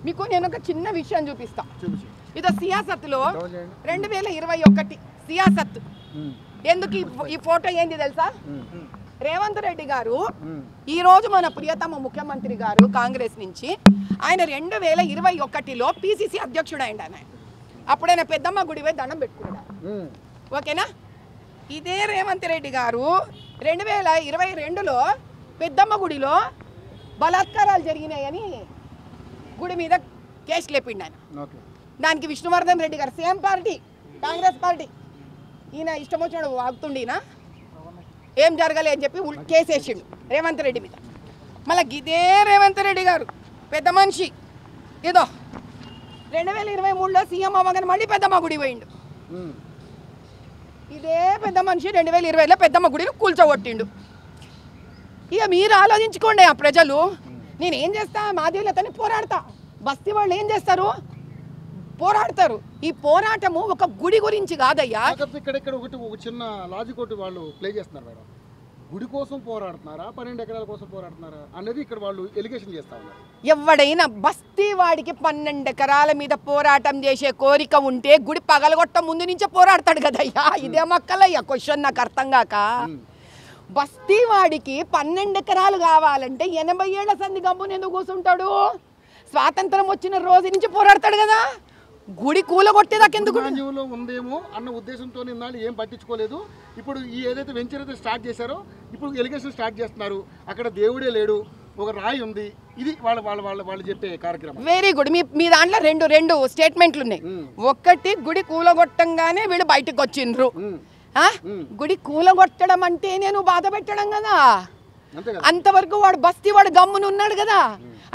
మీకు నేను ఒక చిన్న విషయం చూపిస్తా. ఇదో సియాసత్లో 2021 సియాసత్. ఎందుకు ఈ ఫోటో ఏంది తెలుసా? రేవంత్ రెడ్డి గారు ఈ రోజు మన ప్రియతమ ముఖ్యమంత్రి గారు కాంగ్రెస్ నుంచి ఆయన 2021లో పిసిసి అధ్యక్షుడు అయ్యండి. ఆయన అప్పుడైనా పెద్దమ్మ గుడి పోయి దండం పెట్టుకున్నాడు. ఓకేనా? ఇదే రేవంత్ రెడ్డి గారు 2022లో పెద్దమ్మ గుడిలో బలాత్కారాలు జరిగినాయని గుడి మీద కేసు లేపిండు ఆయన. దానికి విష్ణువర్ధన్ రెడ్డి గారు సేమ్ పార్టీ కాంగ్రెస్ పార్టీ ఈయన ఇష్టం వచ్చినాడు వాగుతుండినా ఏం జరగలే అని చెప్పి కేసు వేసిండు రేవంత్ రెడ్డి మీద. మళ్ళీ ఇదే రేవంత్ రెడ్డి గారు పెద్ద మనిషి ఏదో 2023లో సీఎం అవ్వగానే మళ్ళీ పెద్దమ్మ గుడి పోయిండు. ఇదే పెద్ద మనిషి 2020లో పెద్దమ్మ గుడిని కూల్చోగొట్టిండు. ఇక మీరు ఆలోచించుకోండి ఆ ప్రజలు. నేనేం చేస్తా, మాదేవులతోనే పోరాడతా. బస్తీ వాళ్ళు ఏం చేస్తారు? పోరాడతారు. ఈ పోరాటము ఒక గుడి గురించి కాదయ్యా. ఇక్కడ ఒక చిన్న లాజిక్ ఒకటి వాళ్ళు ప్లే చేస్తున్నారు మేడం. గుడి కోసం పోరాడుతున్నారా 12 ఎకరాల కోసం పోరాడుతున్నారా అనేది ఇక్కడ వాళ్ళు ఎలిగేషన్ చేస్తా ఉన్నారు. ఎవడైనా బస్తీ వాడికి 12 ఎకరాల మీద పోరాటం చేసే కోరిక ఉంటే గుడి పగలగొట్ట ముందు నుంచే పోరాడతాడు కదయ్యా. ఇదే మక్కలయ్యా క్వశ్చన్ నాకు అర్థం కాక. బస్తీ వాడికి 12 ఎకరాలు కావాలంటే 80 ఏళ్ల సంధి గమ్మున ఎందుకు కూర్చుంటాడు? స్వాతంత్రం వచ్చిన రోజు నుంచి పోరాడతాడు కదా. గుడి కూలగొట్టేదాకెందుకు ఉందేమో అన్న ఉద్దేశంతో ఇన్నాళ్ళు ఏం పట్టించుకోలేదు. ఇప్పుడు ఈ ఏదైతే వెంచర్ అయితే స్టార్ట్ చేశారో ఇప్పుడు ఎలిగేషన్ స్టార్ట్ చేస్తున్నారు. అక్కడ దేవుడే లేడు, ఒక రాయి ఉంది. ఇది వాళ్ళు చెప్పే కార్యక్రమం. Very good. మీ దాంట్లో రెండు స్టేట్మెంట్లు ఉన్నాయి. ఒకటి గుడి కూలగొట్టంగానే వీళ్ళు బయటకు వచ్చిండ్రు. గుడి కూలగొట్టడం అంటే నేను బాధ పెట్టడం కదా. అంతవరకు వాడు బస్తీ వాడు గమ్మున ఉన్నాడు కదా.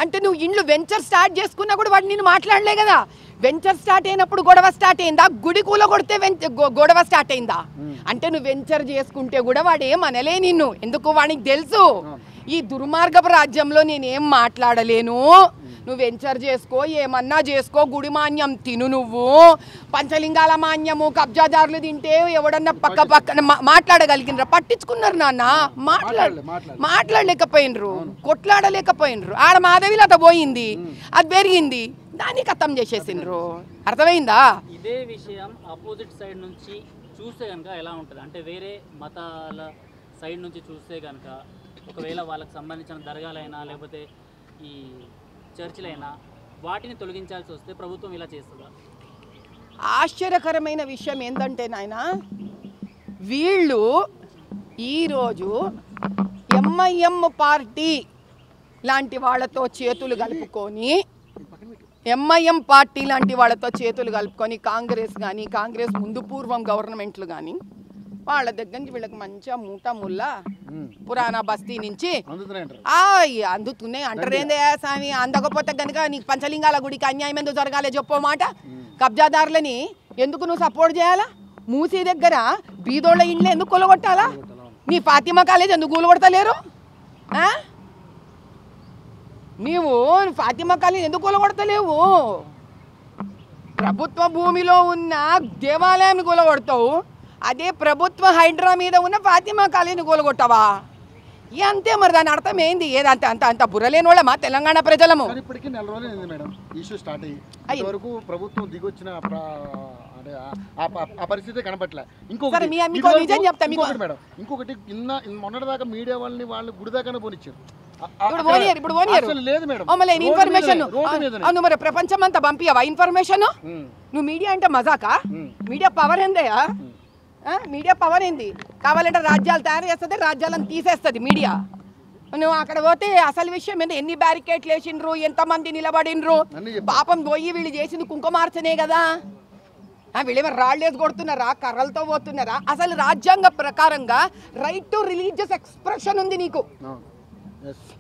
అంటే నువ్వు ఇండ్లు వెంచర్ స్టార్ట్ చేసుకున్నా కూడా వాడు నేను మాట్లాడలే కదా. వెంచర్ స్టార్ట్ అయినప్పుడు గొడవ స్టార్ట్ అయిందా? గుడి కూలగొడితే గొడవ స్టార్ట్ అయిందా? అంటే నువ్వు వెంచర్ చేసుకుంటే కూడా వాడు ఏమనలే నిన్ను. ఎందుకు? వాడికి తెలుసు ఈ దుర్మార్గపు రాజ్యంలో నేనేం మాట్లాడలేను. నువ్వు వెంచర్ చేసుకో, ఏమన్నా చేసుకో, గుడి మాన్యం తిను. నువ్వు పంచలింగాల మాన్యము కబ్జాదారులు తింటే ఎవడన్నా పక్కన మాట్లాడగలిగినరా? పట్టించుకున్నారు నాన్న, మాట్లాడలేకపోయినరు, కొట్లాడలేకపోయినరు. ఆడ మాధవిలత పోయింది, అది పెరిగింది, దాన్ని ఖతం చేసేసిండ్రు. అర్థమైందా? ఇదే విషయం ఆపోజిట్ సైడ్ నుంచి చూస్తే కనుక ఎలా ఉంటుంది అంటే వేరే మతాల సైడ్ నుంచి చూస్తే కనుక ఒకవేళ వాళ్ళకి సంబంధించిన దర్గాలైనా లేకపోతే ఈ చర్చిలైనా వాటిని తొలగించాల్సి వస్తే ప్రభుత్వం ఇలా చేస్తుందా? ఆశ్చర్యకరమైన విషయం ఏంటంటే నాయన, వీళ్ళు ఈరోజు ఎంఐఎం పార్టీ లాంటి వాళ్ళతో చేతులు కలుపుకొని ఎంఐఎం పార్టీ లాంటి వాళ్ళతో చేతులు కలుపుకొని కాంగ్రెస్ కానీ కాంగ్రెస్ ముందు పూర్వం గవర్నమెంట్లు కానీ వాళ్ళ దగ్గర నుంచి వీళ్ళకి మంచిగా మూట ముల్లా పురాణా బస్తీ నుంచి అందుతున్నాయి అంటారేందే స్వామి. అందకపోతే కనుక నీకు పంచలింగాల గుడికి అన్యాయం ఎందుకు జరగాలి చెప్పో మాట. కబ్జాదారులని ఎందుకు నువ్వు సపోర్ట్ చేయాలా? మూసీ దగ్గర బీదోళ్ళ ఇండ్లు ఎందుకు కూలగొట్టాలా? నీ ఫాతిమా కాలేజ్ ఎందుకు కూలగొడతలేరు? నీవు ఫాతిమా కాలేజ్ ఎందుకు కూలగొడతలేవు? ప్రభుత్వ భూమిలో ఉన్న దేవాలయాన్ని కూలగొడతావు, అదే ప్రభుత్వ హైడ్రా మీద ఉన్న ఫాతిమా కాలేజీని కూలగొట్టవా? అంతే. మరి దాని అర్థం ఏంది? ఏదంత అంత అంత బుర్రలేని వాళ్ళమా తెలంగాణ ప్రజలము? ఇప్పటికీ 4 రోజులు మేడం ఇష్యూ స్టార్ట్ అయ్యి వరకు ప్రభుత్వం దిగొచ్చిన ఆ పరిస్థితి కనపట్లే. ఇంకొకటి మేడం, ఇంకొకటి మొన్నటిదాకా మీడియా వాళ్ళు గుడి దాకా పోనిచ్చారు. లేదు మేడం ఇన్ఫర్మేషన్ మరి ప్రపంచం అంతా పంపియవా ఇన్ఫర్మేషన్? నువ్వు మీడియా అంటే మజాకా? మీడియా పవర్ ఏందయ్యా? మీడియా పవర్ ఏంది? కావాలంటే రాజ్యాలు తయారు చేస్తుంది, రాజ్యాలను తీసేస్తుంది మీడియా. నువ్వు అక్కడ పోతే అసలు విషయం ఏంది? ఎన్ని బ్యారికేడ్లు వేసిండ్రు, ఎంతమంది నిలబడినరు? పాపం పోయి వీళ్ళు చేసింది కుంకుమార్చనే కదా. వీళ్ళేమో రాళ్ళు వేసి కొడుతున్నారా, కర్రలతో పోతున్నారా? అసలు రాజ్యాంగ ప్రకారంగా రైట్ టు రిలీజియస్ ఎక్స్ప్రెషన్ ఉంది నీకు.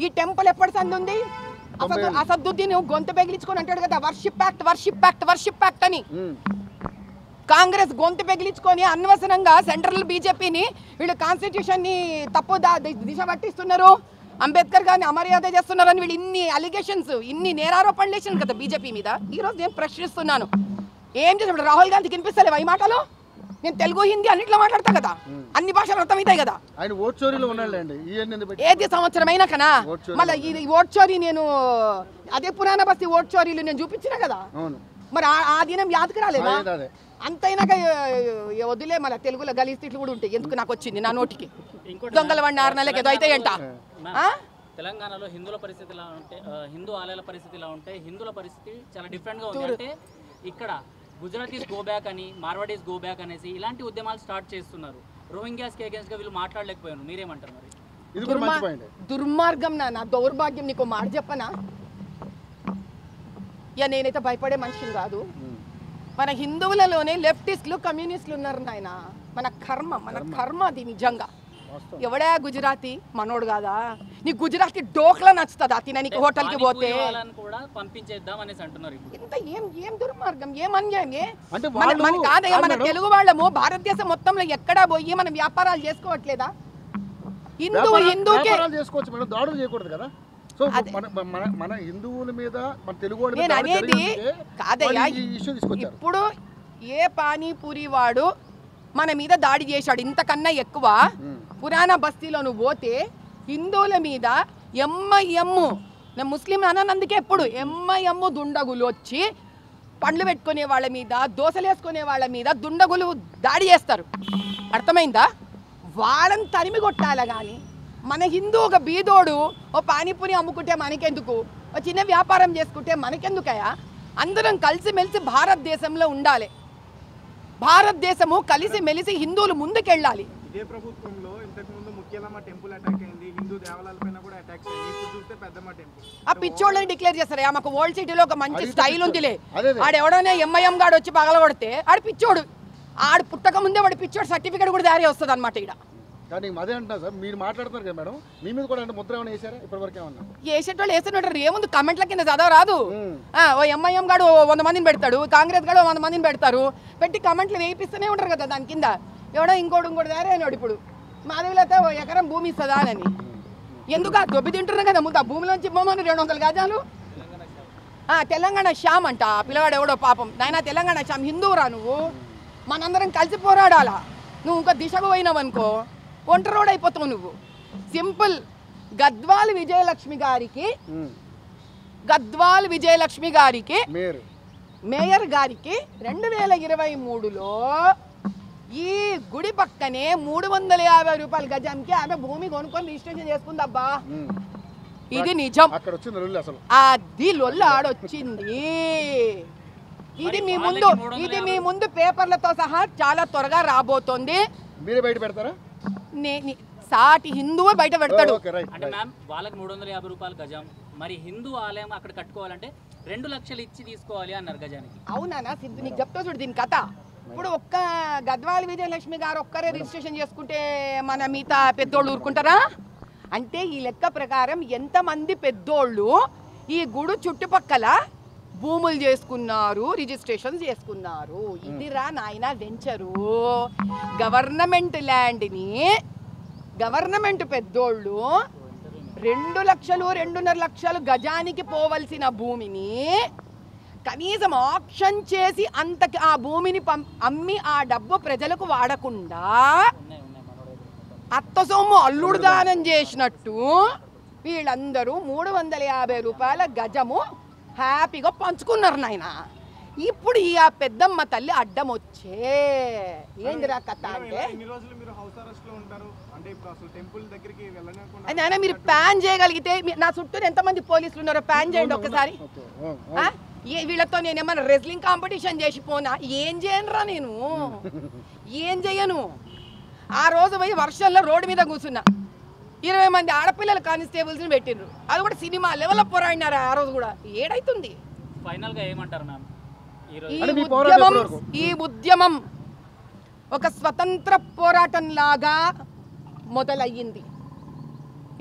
ఈ టెంపుల్ ఎప్పటి సంది ఉంది? అసదుద్దీన్ గొంతు పెగిలించుకొని అంటాడు కదా, worship act worship act worship act అని. కాంగ్రెస్ గొంతు పెగిలించుకొని అనవసరంగా సెంట్రల్ బీజేపీని వీళ్ళు కాన్స్టిట్యూషన్ని తప్పు దిశ పట్టిస్తున్నారు, అంబేద్కర్ గారిని అమర్యాద చేస్తున్నారని వీళ్ళు ఇన్ని అలిగేషన్స్, ఇన్ని నేరారోపణలు చేసినారు కదా బీజేపీ మీద. ఈరోజు నేను ప్రశ్నిస్తున్నాను, ఏం చేసి రాహుల్ గాంధీకి వినిపిస్తలేవా ఈ మాటలు? నేను తెలుగు హిందీ అన్నిట్లో మాట్లాడతా కదా, అన్ని భాషలు అర్థమవుతాయి కదా. ఆయన ఓట్ చోరీలో ఉన్నాడులేండి. ఏది సంవత్సరమైనా కన్నా మళ్ళీ ఈ ఓట్ చోరీ నేను అదే పురాణ బస్తీ ఓట్ చోరీలు నేను చూపించిన కదా, మరి ఆ దినం యాదకి రాలేదా? అంతైనాక వదిలే మళ్ళీ తెలుగులో గలీజ్ తిట్లు కూడా ఉంటాయి. ఎందుకు నాకు వచ్చింది నా నోటికి దొంగల వాడిని 6 నెలలకి ఏదో అవుతాయంట. తెలంగాణలో హిందువుల పరిస్థితి ఎలా ఉంటే, హిందూ ఆలయాల పరిస్థితి ఎలా ఉంటే, హిందువుల పరిస్థితి చాలా డిఫరెంట్గా ఉంది. అంటే ఇక్కడ గుజరాతీస్ గో బ్యాక్ అని, మార్వాడీస్ గో బ్యాక్ అనేసి ఇలాంటి ఉద్యమాలు స్టార్ట్ చేస్తున్నారు. రోహింగ్యాస్కి అగేన్స్ట్గా వీళ్ళు మాట్లాడలేకపోయారు. మీరేమంటారు మరి? దుర్మార్గం నా దౌర్భాగ్యం. నీకు మాట చెప్పనా, ఇక నేనైతే భయపడే మనిషిని కాదు. మన హిందువులలోనే లెఫ్టిస్టులు కమ్యూనిస్టులు ఉన్నారు నాయన. మన కర్మ అది నిజంగా. ఎవడా గుజరాతీ మనోడు కాదా? నీ గుజరాతీ డోక్లా నచ్చుతుందా తిననికి హోటల్కి పోతే? ఇంత ఏం దుర్మార్గం, ఏం అన్యాయం. మన కాదయ్యా, మన తెలుగు వాళ్ళము భారతదేశం మొత్తంలో ఎక్కడా పోయి మనం వ్యాపారాలు చేసుకోవట్లేదా? హిందూకే చేసుకోవచ్చు మేడం, దాడులు చేయకూడదు కదా. మన హిందువుల మీద మన తెలుగు నేను అనేది కాదయ్యా. ఇప్పుడు ఏ పానీపూరి వాడు మన మీద దాడి చేశాడు? ఇంతకన్నా ఎక్కువ పురాణ బస్తీలో నువ్వు పోతే హిందువుల మీద ఎంఐఎం, నేను ముస్లిం అన్నందుకే ఎప్పుడు ఎంఐఎం దుండగులు వచ్చి పండ్లు పెట్టుకునే వాళ్ళ మీద, దోశలు వేసుకునే వాళ్ళ మీద దుండగులు దాడి చేస్తారు. అర్థమైందా? వాళ్ళని తరిమి కొట్టాల కానీ మన హిందూ ఒక బీదోడు ఓ పానీపూరి అమ్ముకుంటే మనకెందుకు, ఓ చిన్న వ్యాపారం చేసుకుంటే మనకెందుకయా? అందరం కలిసిమెలిసి భారతదేశంలో ఉండాలి. భారతదేశము కలిసి మెలిసి హిందువులు ముందుకెళ్ళాలి. ఇదే ప్రభుత్వంలో ఇంతకు ముందు ముఖ్యలమ్మ టెంపుల్ అటాక్ అయింది, హిందూ దేవాలయాలపైన కూడా అటాక్ అయింది. ఇప్పుడు చూస్తే పెద్దమ్మ టెంపుల్ ఆ పిచ్చోళ్ళని డిక్లేర్ చేస్తారా? మాకు ఓల్డ్ సిటీలో ఒక మంచి స్టైల్ ఉందిలే, ఆడెవడనే ఎంఐఎం గాడు వచ్చి పగలగొడితే ఆడు పిచ్చోడు, ఆడు పుట్టక ముందే వాడు పిచ్చోడు సర్టిఫికేట్ కూడా తయారీ వస్తుంది అనమాట. ఇక్కడ కానీ అదే అంటున్నా సార్, మీరు మాట్లాడుతున్నారు కదా మేడం, మీ మీద కూడా అంటే ముద్ర ఏమైనా వేసారా ఇప్పటివరకు? ఏమన్నా వేసేటోళ్ళు వేస్తున్నట్టు ఏముంది, కమెంట్ల కింద చదవరాదు. ఓ ఎంఐఎం గాడు 100 మందిని పెడతాడు, కాంగ్రెస్ గాడు 100 మందిని పెడతారు, పెట్టి కమెంట్లు వేయిస్తూనే ఉంటారు కదా. దాని కింద ఎవడో ఇంకోటి దారే అన్నాడు. ఇప్పుడు మాధవిలతో ఎకరం భూమి ఇస్తుందా అని ఎందుకు ఆ దొబ్బి తింటున్నాం కదా. ముందు ఆ భూమిలోంచి ఇవ్వమని 200 గజాలు. తెలంగాణ శ్యామ్ అంట పిల్లవాడు ఎవడో పాపం. నాయన తెలంగాణ శ్యామ్ హిందువురా నువ్వు, మనందరం కలిసి పోరాడాలా. నువ్వు ఇంకో దిశకు పోయినావనుకో ఒంటరోడు అయిపోతావు నువ్వు. సింపుల్. గద్వాల్ విజయలక్ష్మి గారికి మేయర్ గారికి 2023లో ఈ గుడి పక్కనే 350 రూపాయల గజంకి ఆమె భూమి కొనుక్కొని రిజిస్ట్రేషన్ చేసుకుందబ్బా. ఇది నిజం. అది లొల్ల ఆడొచ్చింది. ఇది మీ ముందు పేపర్లతో సహా చాలా త్వరగా రాబోతోంది. మీరే బయట పెడతారా? సాటి హిందువు బయట పెడతాడు. అంటే మ్యామ్ వాళ్ళకి 350 రూపాయలు గజం, మరి హిందూ ఆలయం అక్కడ కట్టుకోవాలంటే 2 లక్షలు ఇచ్చి తీసుకోవాలి అన్నారు గజానికి. అవునా సిద్ధు, నీకు చెప్తా చూడు దీని కథ. ఇప్పుడు ఒక్క గద్వాల్ విజయలక్ష్మి గారు ఒక్కరే రిజిస్ట్రేషన్ చేసుకుంటే మన మిగతా పెద్దోళ్ళు ఊరుకుంటారా? అంటే ఈ లెక్క ప్రకారం ఎంతమంది పెద్దోళ్ళు ఈ గుడి చుట్టుపక్కల భూములు చేసుకున్నారు, రిజిస్ట్రేషన్ చేసుకున్నారు. ఇదిరా నాయన వెంచరు. గవర్నమెంట్ ల్యాండ్ని గవర్నమెంట్ పెద్దోళ్ళు 2 లక్షలు 2.5 లక్షలు గజానికి పోవలసిన భూమిని కనీసం ఆక్షన్ చేసి అంతకి ఆ భూమిని అమ్మి ఆ డబ్బు ప్రజలకు వాడకుండా అత్త సొమ్ము అల్లుడు దానం చేసినట్టు వీళ్ళందరూ 350 రూపాయల గజము హ్యాపీగా పంచుకున్నారు నాయన. ఇప్పుడు ఈ ఆ పెద్దమ్మ తల్లి అడ్డం వచ్చే ఏందిరా కథ అంటే, నాయన మీరు ప్యాన్ చేయగలిగితే నా చుట్టూ ఎంతమంది పోలీసులు ఉన్నారో ప్యాన్ చేయండి ఒక్కసారి. వీళ్ళతో నేను ఏమన్నా రెజ్లింగ్ కాంపిటీషన్ చేసి పోనా? ఏం చేయనురా నేను, ఏం చేయను. ఆ రోజు పోయి వర్షంలో రోడ్డు మీద కూర్చున్నా, 20 మంది ఆడపిల్లల కానిస్టేబుల్స్ని పెట్టిండ్రు. అది కూడా సినిమా లెవెల్లో పోరాడినారు ఆ రోజు కూడా. ఏడైతుంది ఫైనల్ గా ఏమంటారు మ్యామ్? ఈ ఉద్యమం ఒక స్వతంత్ర పోరాటం లాగా మొదలయ్యింది.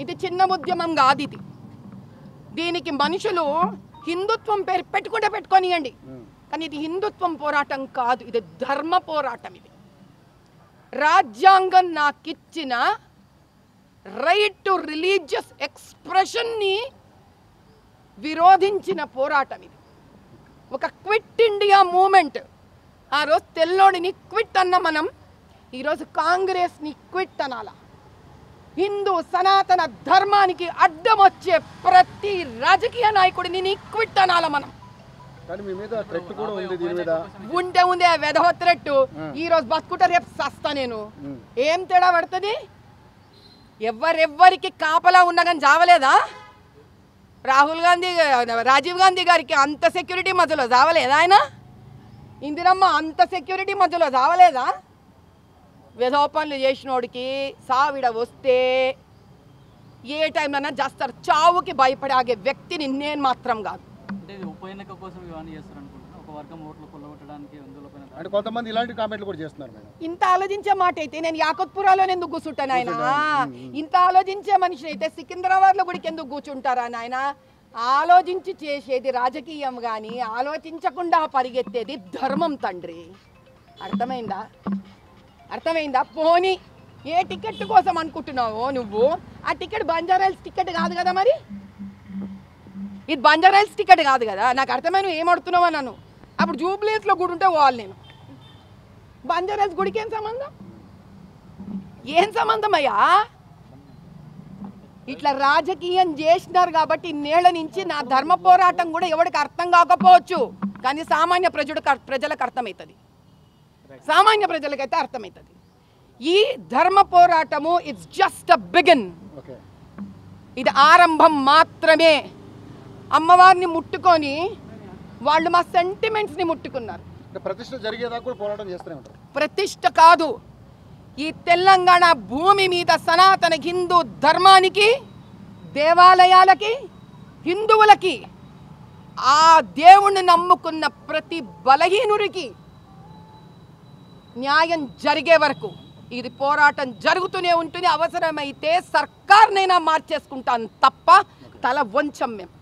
ఇది చిన్న ఉద్యమం కాదు. దీనికి మనుషులు హిందుత్వం పేరు పెట్టుకోనియండి, కానీ ఇది హిందుత్వం పోరాటం కాదు, ఇది ధర్మ పోరాటం. ఇది రాజ్యాంగం నాకిచ్చిన రైట్ టు రిలీజియస్ ఎక్స్ప్రెషన్ని విరోధించిన పోరాటం ఇది. ఒక క్విట్ ఇండియా మూమెంట్ ఆ రోజు తెల్లోడిని క్విట్ అన్న మనం ఈరోజు కాంగ్రెస్ని క్విట్ అనాలా. హిందూ సనాతన ధర్మానికి అడ్డం వచ్చే ప్రతి రాజకీయ నాయకుడిని క్విట్ అనాల మనం. ఉండే వెధవ థ్రెట్. ఈ రోజు బతుకుంటా రేపు సస్తా నేను. ఏం తేడా పడుతుంది? ఎవరెవ్వరికి కాపలా ఉన్నా కానీ జావలేదా? రాహుల్ గాంధీ రాజీవ్ గాంధీ గారికి అంత సెక్యూరిటీ మధ్యలో జావలేదా? ఆయన ఇందిరమ్మ అంత సెక్యూరిటీ మధ్యలో జావలేదా? వెధవ పనులు చేసినోడికి సావిడ వస్తే ఏ టైంలోనా చేస్తారు. చావుకి భయపడే ఆగే వ్యక్తిని నేను మాత్రం కాదు. అంటే ఇది ఉప ఎన్నిక కోసం ఇవన్నీ చేస్తారు అనుకుంటున్నా. ఒక వర్గం ఓట్లు కొల్లగొట్టడానికి అంటే కొంతమంది ఇలాంటి కామెంట్లు కూడా చేస్తున్నారు మేడం. ఇంత ఆలోచించే మాట అయితే నేను యాకత్పురాలో ఎందుకు కూర్చుంటాను ఆయన? ఇంత ఆలోచించే మనిషి అయితే సికింద్రాబాద్లో గుడికి ఎందుకు కూర్చుంటారా నాయన? ఆలోచించి చేసేది రాజకీయం కానీ ఆలోచించకుండా పరిగెత్తేది ధర్మం తండ్రి. అర్థమైందా? అర్థమైందా? పోనీ ఏ టికెట్ కోసం అనుకుంటున్నావో నువ్వు, ఆ టికెట్ బంజారాహిల్స్ టికెట్ కాదు కదా, మరి ఇది బంజారాహిల్స్ టికెట్ కాదు కదా. నాకు అర్థమైన ఏం అడుగుతున్నావా నన్ను? అప్పుడు జూబ్లీస్లో గుడి ఉంటే పోవాలి నేను. బంజారాహిల్స్ గుడికి ఏం సంబంధం? ఏం సంబంధం అయ్యా? ఇట్లా రాజకీయం చేసినారు కాబట్టి నేళ్ల నుంచి నా ధర్మ పోరాటం కూడా ఎవరికి అర్థం కాకపోవచ్చు, కానీ సామాన్య ప్రజలకు అర్థమవుతుంది. సామాన్య ప్రజలకైతే అర్థమవుతుంది. ఈ ధర్మ పోరాటము ఇట్స్ జస్ట్ అ బిగిన్. ఇది ఆరంభం మాత్రమే. అమ్మవారిని ముట్టుకొని వాళ్ళు మా సెంటిమెంట్స్ని ముట్టుకున్నారు. ప్రతిష్ట జరిగేదాకా కూడా పోరాటం చేస్తూనే ఉంటారు. ప్రతిష్ట కాదు, ఈ తెలంగాణ భూమి మీద సనాతన హిందూ ధర్మానికి, దేవాలయాలకి, హిందువులకి, ఆ దేవుణ్ణి నమ్ముకున్న ప్రతి బలహీనుడికి న్యాయం జరిగే వరకు ఇది పోరాటం జరుగుతూనే ఉంటుంది. అవసరమైతే సర్కార్నైనా మార్చేసుకుంటాను తప్ప తల వంచం మేము.